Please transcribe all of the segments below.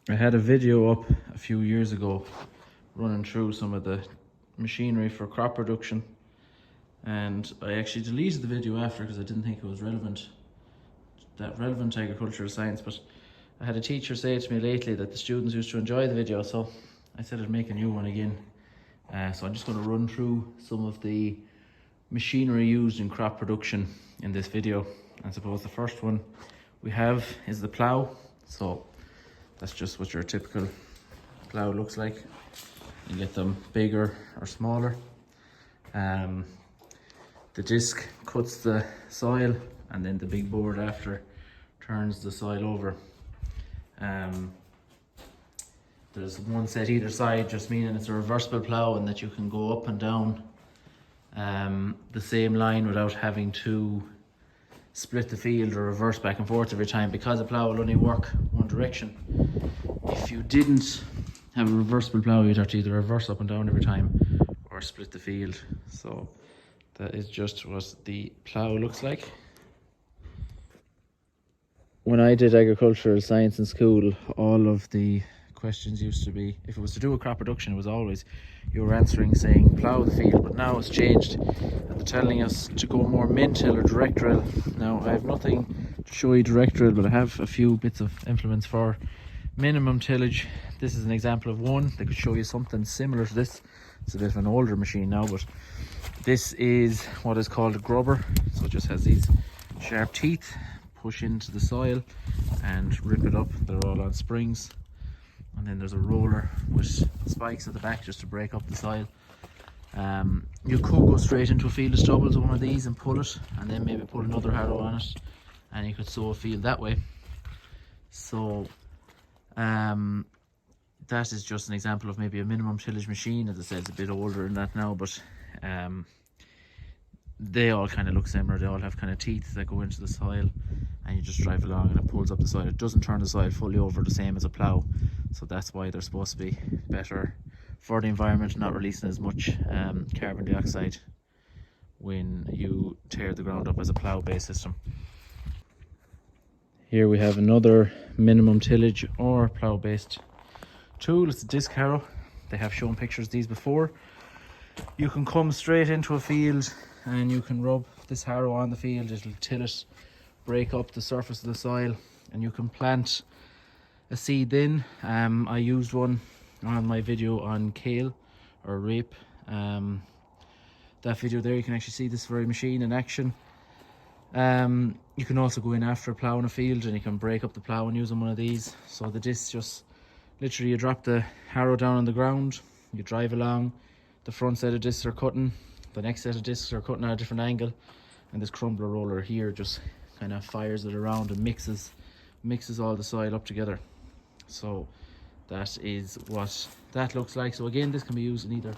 I had a video up a few years ago running through some of the machinery for crop production, and I actually deleted the video after because I didn't think it was relevant to agricultural science. But I had a teacher say to me lately that the students used to enjoy the video, so I said I'd make a new one again. So I'm just going to run through some of the machinery used in crop production in this video. I suppose the first one we have is the plow. So that's just what your typical plow looks like. You get them bigger or smaller. The disc cuts the soil, and then the big board after turns the soil over. There's one set either side, just meaning it's a reversible plow and that you can go up and down the same line without having to split the field or reverse back and forth every time, because a plow will only work one direction. If you didn't have a reversible plow, you'd have to either reverse up and down every time or split the field. So that is just what the plow looks like. When I did agricultural science in school, all of the questions used to be, if it was to do with crop production, it was always you were answering saying plow the field. But now it's changed and they're telling us to go more min-till or direct drill. Now I have nothing to show you direct drill, but I have a few bits of implements for minimum tillage. This is an example of one. They could show you something similar to this. It's a bit of an older machine now, but this is what is called a grubber. So it just has these sharp teeth, push into the soil and rip it up. They're all on springs. And then there's a roller with spikes at the back just to break up the soil. You could go straight into a field of stubble with one of these and pull it, and then maybe put another harrow on it, and you could sow a field that way. So that is just an example of maybe a minimum tillage machine. As I said, it's a bit older than that now, but they all kind of look similar. They all have kind of teeth that go into the soil, and you just drive along and it pulls up the soil. It doesn't turn the soil fully over, the same as a plow, so that's why they're supposed to be better for the environment, not releasing as much carbon dioxide when you tear the ground up as a plow based system. Here we have another minimum tillage or plow based tool. It's a disc harrow. They have shown pictures of these before. You can come straight into a field and you can rub this harrow on the field. It'll till it, break up the surface of the soil, and you can plant a seed in. I used one on my video on kale or rape. That video there, you can actually see this very machine in action. You can also go in after plowing a field and you can break up the plow and using one of these. So the disc just literally, you drop the harrow down on the ground, you drive along, the front set of discs are cutting, the next set of discs are cutting at a different angle, and this crumbler roller here just kind of fires it around and mixes all the soil up together. So that is what that looks like. So again, this can be used in either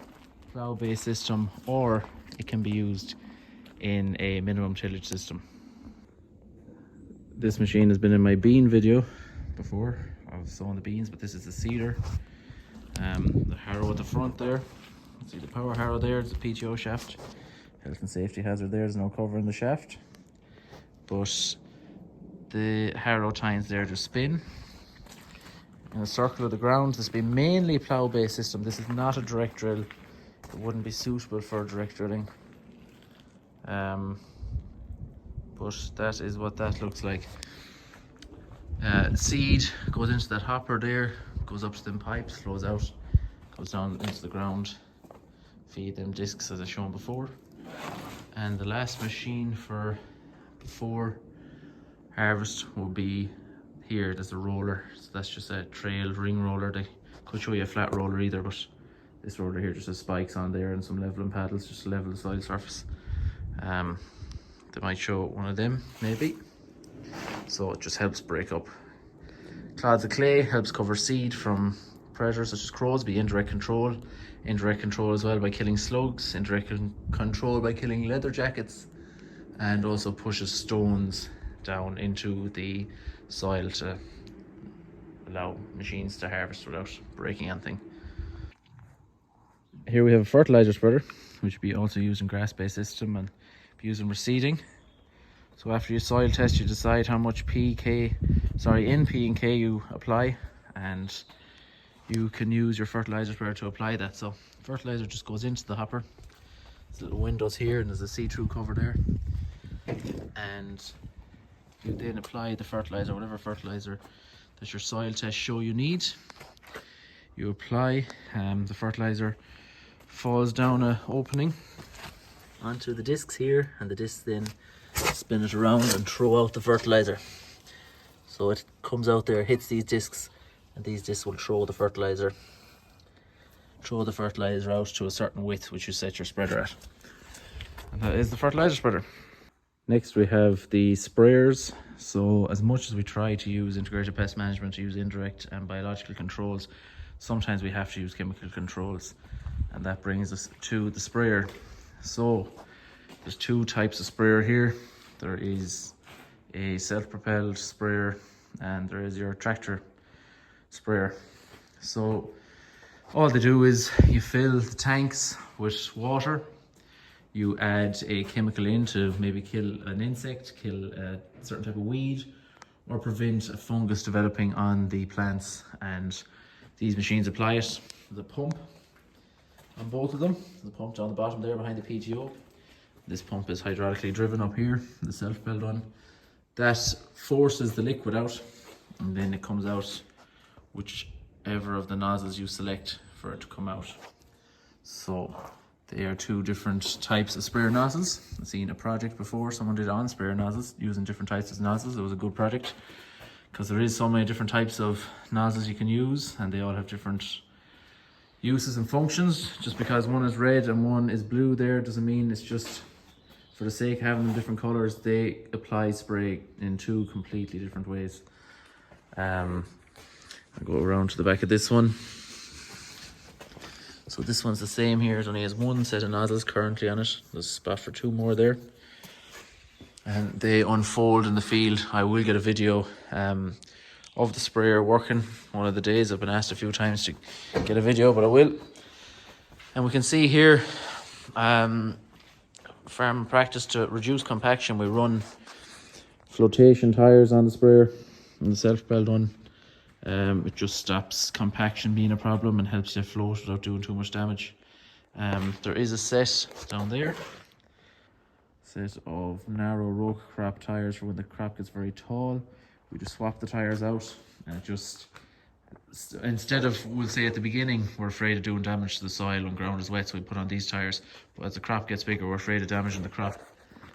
plow based system or it can be used in a minimum tillage system. This machine has been in my bean video before. I was sowing the beans, but this is the seeder. The harrow at the front there. See the power harrow there, it's a PTO shaft. Health and safety hazard there, there's no cover in the shaft. But the harrow tines there just spin in a circle of the ground. This will be mainly a plow based system. This is not a direct drill. It wouldn't be suitable for direct drilling. But that is what that looks like. Seed goes into that hopper there, goes up to them pipes, flows out, goes down into the ground, feed them discs as I shown before. And the last machine for before harvest will be here. There's a roller, so that's just a trail ring roller. They could show you a flat roller either, but this roller here just has spikes on there and some leveling paddles just to level the soil surface. They might show one of them maybe. So it just helps break up clods of clay, helps cover seed from predators such as crows, be indirect control as well by killing slugs, indirect control by killing leather jackets, and also pushes stones down into the soil to allow machines to harvest without breaking anything. Here we have a fertilizer spreader, which will be also used in grass-based system and be used in reseeding. So after your soil test, you decide how much N, P and K you apply, and you can use your fertilizer sprayer to apply that. So fertilizer just goes into the hopper. There's little windows here and there's a see-through cover there, and you then apply the fertilizer, whatever fertilizer that your soil tests show you need. You apply, the fertilizer falls down an opening onto the discs here, and the discs then spin it around and throw out the fertilizer. So it comes out there, hits these discs, and these discs will throw the fertilizer out to a certain width which you set your spreader at. And that is the fertilizer spreader. Next we have the sprayers. So as much as we try to use integrated pest management, to use indirect and biological controls, sometimes we have to use chemical controls, and that brings us to the sprayer. So there's two types of sprayer here. There is a self-propelled sprayer and there is your tractor sprayer. So all they do is you fill the tanks with water, you add a chemical in to maybe kill an insect, kill a certain type of weed, or prevent a fungus developing on the plants, and these machines apply it. There's a pump on both of them. There's a pump down the bottom there behind the PTO. This pump is hydraulically driven up here, the self-propelled one. That forces the liquid out, and then it comes out whichever of the nozzles you select for it to come out. So they are two different types of sprayer nozzles. I've seen a project before, someone did on sprayer nozzles using different types of nozzles. It was a good project because there is so many different types of nozzles you can use, and they all have different uses and functions. Just because one is red and one is blue there doesn't mean it's just for the sake of having them different colors. They apply spray in two completely different ways. I'll go around to the back of this one. So this one's the same here. It only has one set of nozzles currently on it. There's a spot for two more there, and they unfold in the field. I will get a video of the sprayer working one of the days. I've been asked a few times to get a video, but I will. And we can see here, farm practice to reduce compaction, we run flotation tires on the sprayer, on the self-propelled one. It just stops compaction being a problem and helps you float without doing too much damage. There is a set down there, set of narrow row crop tires for when the crop gets very tall. We just swap the tires out, and it just, instead of, we'll say at the beginning, we're afraid of doing damage to the soil when ground is wet, so we put on these tires. But as the crop gets bigger, we're afraid of damaging the crop,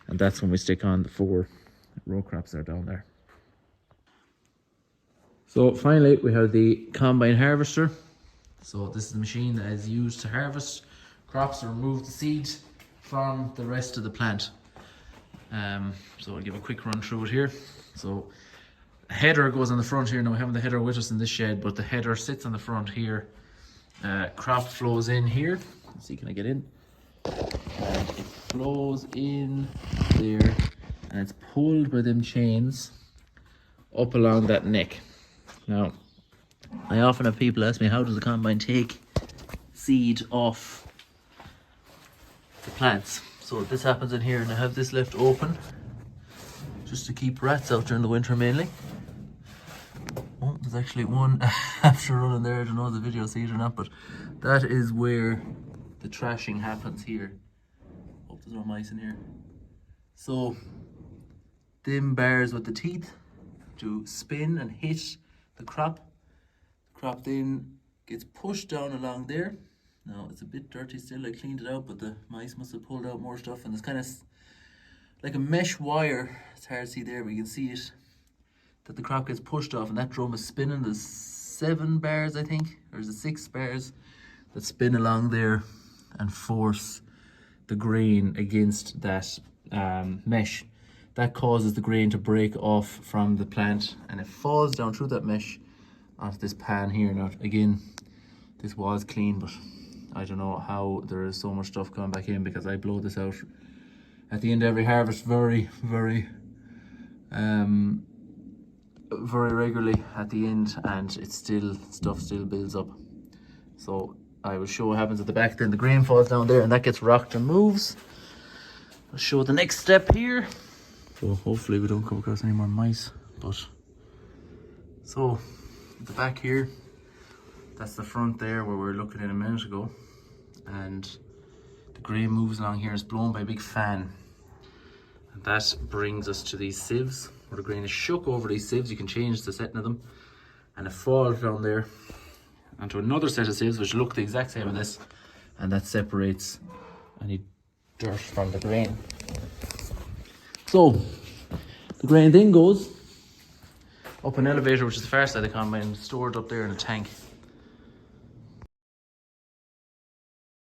and that's when we stick on the 4 row crops that are down there. So finally, we have the combine harvester. So this is the machine that is used to harvest crops or remove the seed from the rest of the plant. So I'll give a quick run through it here. So a header goes on the front here. Now we have the header with us in this shed, but the header sits on the front here. Crop flows in here. Let's see, can I get in? And it flows in there, and it's pulled by them chains up along that neck. Now, I often have people ask me, how does the combine take seed off the plants? So this happens in here, and I have this left open just to keep rats out during the winter mainly. Oh, there's actually one after running there. I don't know if the video see it or not, but that is where the trashing happens here. Hope there's no mice in here. So them bars with the teeth to spin and hit the crop. The crop then gets pushed down along there. Now it's a bit dirty still, I cleaned it out, but the mice must have pulled out more stuff, and it's kind of like a mesh wire. It's hard to see there, but you can see it, that the crop gets pushed off, and that drum is spinning. There's 7 bars, I think, or is it 6 bars that spin along there and force the grain against that mesh. That causes the grain to break off from the plant, and it falls down through that mesh onto this pan here. Now again, this was clean, but I don't know how there is so much stuff going back in, because I blow this out at the end of every harvest very regularly at the end, and it's still, stuff still builds up. So I will show what happens at the back. Then the grain falls down there and that gets rocked and moves. I'll show the next step here. So hopefully we don't come across any more mice, but so at the back here, that's the front there where we were looking at a minute ago. And the grain moves along here, it's blown by a big fan. And that brings us to these sieves, where the grain is shook over these sieves. You can change the setting of them. And it falls down there onto another set of sieves, which look the exact same as this. And that separates any dirt from the grain. So, the grain then goes up an elevator, which is the far side of the combine, stored up there in a tank.